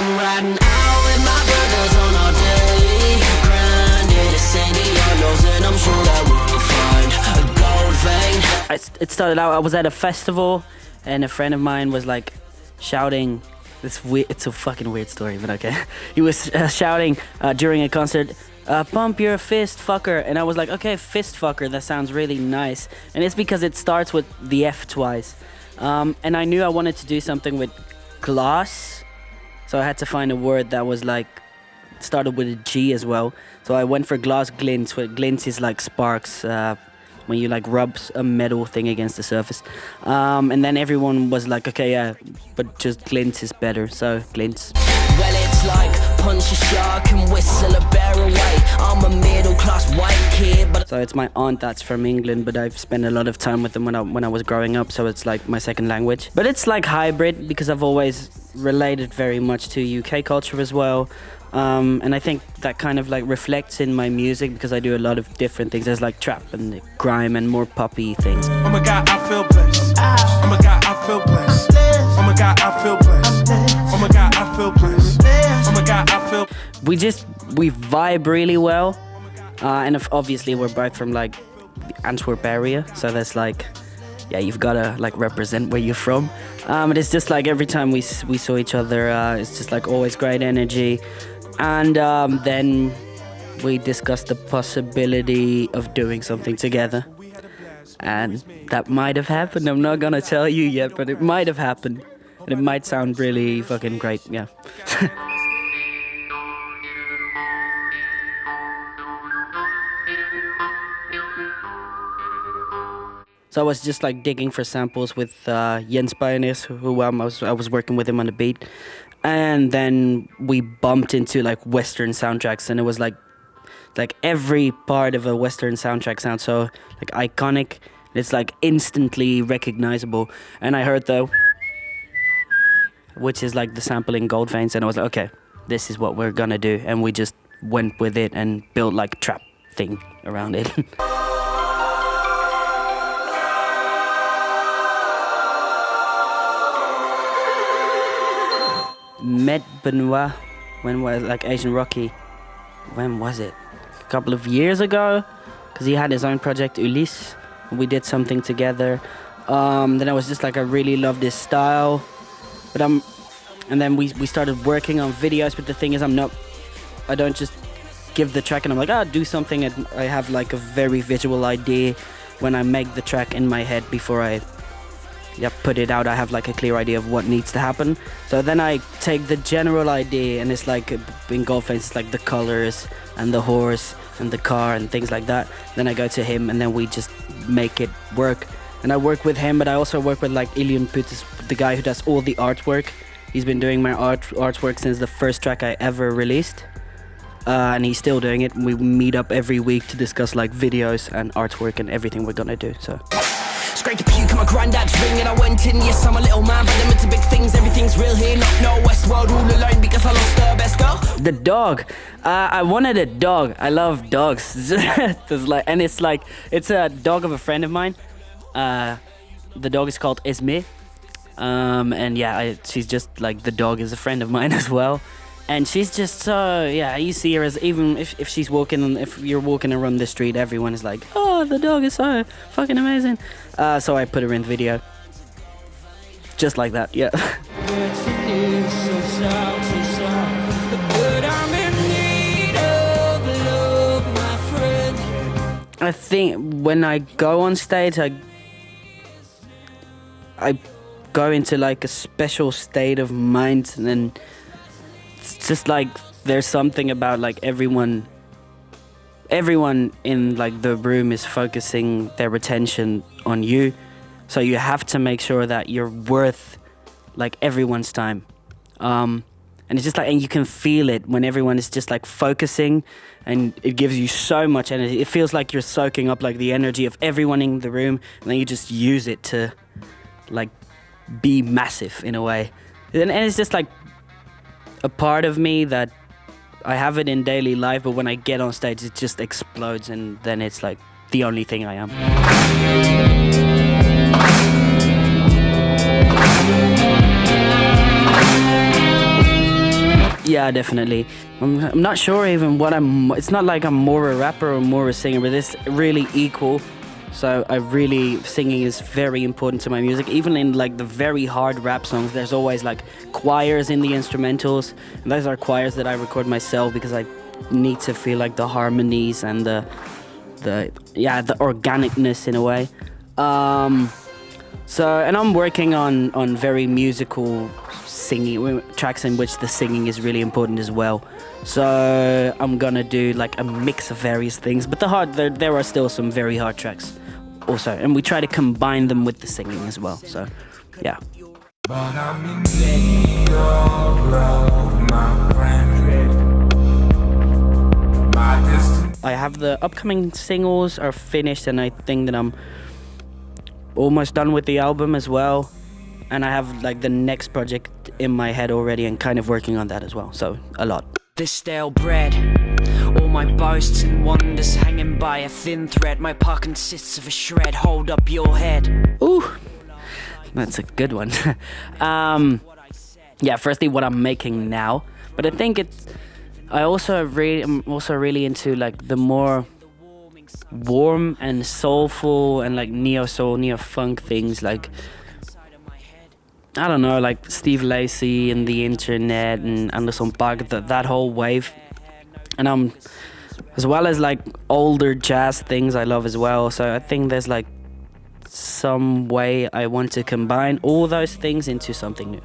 I'm riding out with my brothers on our daily grind. Yeah, the sandy yellows, and I'm sure that we'll find a gold vein. It started out, I was at a festival, and a friend of mine was like shouting. It's a fucking weird story, but okay. He was shouting during a concert, pump your fist, fucker. And I was like, okay, fist fucker, that sounds really nice. And it's because it starts with the F twice. And I knew I wanted to do something with glass. So I had to find a word that was like, started with a G as well. So I went for glass glints, where glints is like sparks, when you like rub a metal thing against the surface. And then everyone was like, okay, yeah, but just glints is better, so glints. Well, it's like punch a shark and whistle a bear away. I'm a middle class white kid, but... So it's my aunt that's from England, but I've spent a lot of time with them when I was growing up, so it's like my second language. But it's like hybrid, because I've always related very much to UK culture as well. And I think that kind of like reflects in my music, because I do a lot of different things. There's like trap and grime and more poppy things. Oh my God, I feel blessed. Oh my God, I feel blessed. Oh my God, I feel blessed. Oh my God, I feel blessed. Oh my God, I feel. We vibe really well, and obviously we're both from like the Antwerp area, so that's like, yeah, you've gotta like represent where you're from. But it's just like every time we saw each other, it's just like always great energy. And then we discussed the possibility of doing something together. And that might have happened. I'm not gonna tell you yet, but it might have happened. And it might sound really fucking great, yeah. So I was just like digging for samples with Jens Pioneers, who I was working with him on the beat. And then we bumped into like Western soundtracks, and it was like every part of a Western soundtrack sounds so like iconic. It's like instantly recognizable. And I heard the, which is like the sample in Gold Veins, and I was like, okay, this is what we're gonna do. And we just went with it and built like a trap thing around it. Met Benoit when was like Asian Rocky. When was it? A couple of years ago, because he had his own project Ulysse. We did something together. Then I was just like, I really love this style, but and then we started working on videos. But the thing is, I don't just give the track and I'm like, do something. And I have like a very visual idea when I make the track in my head before I put it out. I have like a clear idea of what needs to happen. So then I take the general idea, and it's like in Gold Veins, it's like the colors and the horse and the car and things like that. Then I go to him, and then we just make it work. And I work with him, but I also work with like Ilion Putis, the guy who does all the artwork. He's been doing my artwork since the first track I ever released. And he's still doing it. We meet up every week to discuss like videos and artwork and everything we're gonna do, so. Straight to puke, my granddad's ring, and I went in. Yes, I'm a little man, but limit to big things. Everything's real here, not no Westworld, all alone because I lost the best girl. The dog. I wanted a dog. I love dogs. It's a dog of a friend of mine. The dog is called Esme. And yeah, she's just like, the dog is a friend of mine as well. And she's just so, yeah, you see her as, even if she's walking, if you're walking around the street, everyone is like, oh, the dog is so fucking amazing. So I put her in video. Just like that, yeah. I think when I go on stage, I go into like a special state of mind, and then it's just like there's something about like everyone in like the room is focusing their attention on you, so you have to make sure that you're worth like everyone's time. And it's just like, and you can feel it when everyone is just like focusing, and it gives you so much energy. It feels like you're soaking up like the energy of everyone in the room, and then you just use it to like be massive in a way. And it's just like a part of me that I have it in daily life, but when I get on stage, it just explodes, and then it's like the only thing I am. Yeah, definitely. I'm not sure even what it's not like I'm more a rapper or more a singer, but it's really equal. So singing is very important to my music. Even in like the very hard rap songs, there's always like choirs in the instrumentals. And those are choirs that I record myself because I need to feel like the harmonies and the organicness in a way. And I'm working on very musical singing tracks in which the singing is really important as well. So I'm gonna do like a mix of various things, but there are still some very hard tracks also, and we try to combine them with the singing as well. So yeah. But I'm in need of love, my friend. I have the upcoming singles are finished, and I think that I'm almost done with the album as well. And I have like the next project in my head already and kind of working on that as well. So a lot. This stale bread, all my boasts and wonders hanging by a thin thread. My part consists of a shred. Hold up your head. Ooh, that's a good one. Yeah, firstly, what I'm making now, but I think I'm also really into like the more warm and soulful and like neo-soul, neo-funk things, like I don't know, like Steve Lacy and the Internet and Anderson .Paak, that whole wave. And as well as like older jazz things I love as well. So I think there's like some way I want to combine all those things into something new.